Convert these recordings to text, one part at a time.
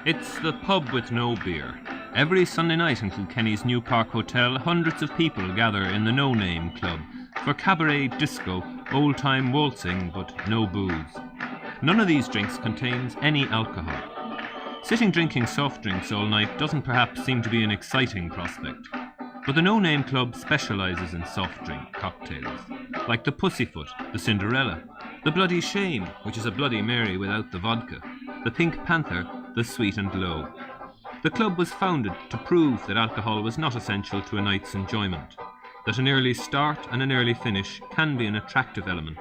It's the pub with no beer. Every Sunday night in Kilkenny's Newpark Hotel, hundreds of people gather in the No Name Club for cabaret disco, old-time waltzing, but no booze. None of these drinks contains any alcohol. Sitting drinking soft drinks all night doesn't perhaps seem to be an exciting prospect. But the No Name Club specialises in soft drink cocktails, like the Pussyfoot, the Cinderella, the Bloody Shame, which is a Bloody Mary without the vodka, the Pink Panther, the Sweet and Low. The club was founded to prove that alcohol was not essential to a night's enjoyment, that an early start and an early finish can be an attractive element,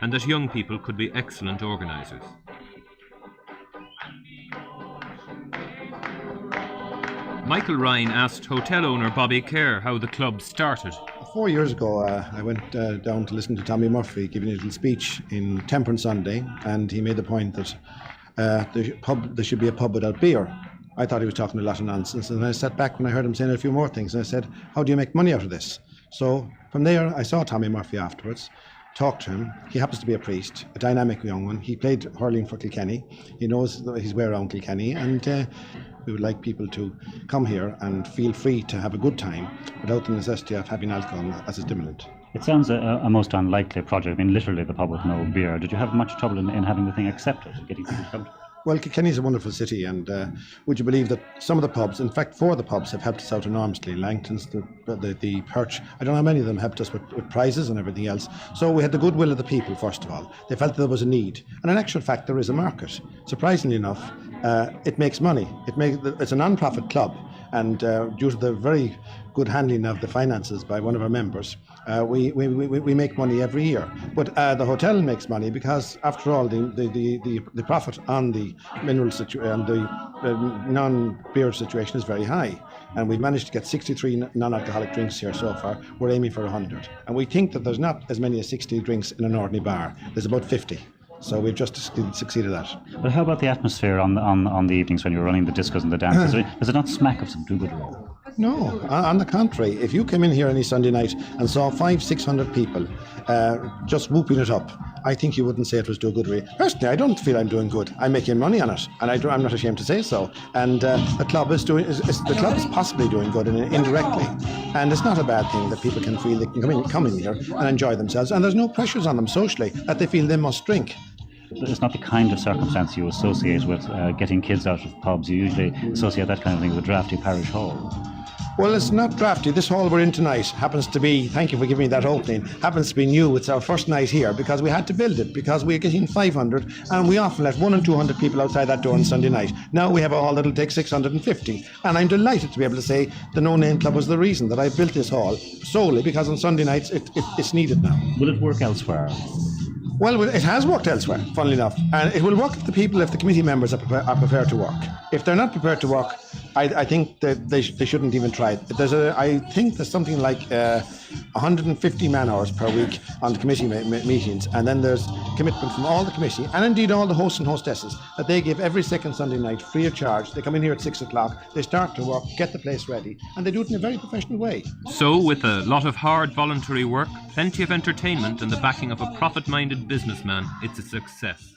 and that young people could be excellent organisers. Michael Ryan asked hotel owner Bobby Kerrs how the club started. 4 years ago, I went down to listen to Tommy Murphy giving a little speech in Temperance Sunday, and he made the point that there should be a pub without beer. I thought he was talking a lot of nonsense, and I sat back when I heard him saying a few more things, and I said, how do you make money out of this? So from there, I saw Tommy Murphy afterwards, talked to him. He happens to be a priest, a dynamic young one. He played hurling for Kilkenny. He knows his way around Kilkenny, and we would like people to come here and feel free to have a good time without the necessity of having alcohol as a stimulant. It sounds a most unlikely project. I mean, literally the pub with no beer. Did you have much trouble in having the thing accepted, getting people to come to it? Well, Kilkenny is a wonderful city, and would you believe that some of the pubs, in fact 4 of the pubs, have helped us out enormously. Langton's, the Perch, I don't know how many of them helped us with prizes and everything else. So we had the goodwill of the people, first of all. They felt that there was a need. And in actual fact, there is a market. Surprisingly enough, it makes money. It's a non-profit club, and due to the very good handling of the finances by one of our members, we make money every year. But the hotel makes money because, after all, the profit on the mineral and the non-beer situation is very high. And we've managed to get 63 non-alcoholic drinks here so far. We're aiming for 100. And we think that there's not as many as 60 drinks in an ordinary bar. There's about 50. So we've just succeeded at that. But how about the atmosphere on the evenings when you're running the discos and the dances? Does it not smack of some do-goodery? No, on the contrary. If you came in here any Sunday night and saw 500-600 people just whooping it up, I think you wouldn't say it was do-goodery. Personally, I don't feel I'm doing good. I'm making money on it, and I'm not ashamed to say so. And the club is possibly doing good indirectly, and it's not a bad thing that people can feel they can come in here and enjoy themselves, and there's no pressures on them socially that they feel they must drink. It's not the kind of circumstance you associate with getting kids out of pubs. You usually associate that kind of thing with a drafty parish hall. Well, it's not drafty. This hall we're in tonight happens to be, thank you for giving me that opening, happens to be new. It's our first night here because we had to build it, because we're getting 500, and we often let 100 and 200 people outside that door on Sunday night. Now we have a hall that'll take 650, and I'm delighted to be able to say the No Name Club was the reason that I built this hall, solely because on Sunday nights it's needed now. Will it work elsewhere? Well, it has worked elsewhere, funnily enough, and it will work if the committee members are prepared to work. If they're not prepared to work, I think that they shouldn't even try it. I think there's something like 150 man-hours per week on the committee meetings, and then there's commitment from all the committee, and indeed all the hosts and hostesses, that they give every second Sunday night free of charge. They come in here at 6 o'clock, they start to work, get the place ready, and they do it in a very professional way. So, with a lot of hard voluntary work, plenty of entertainment and the backing of a profit-minded businessman, it's a success.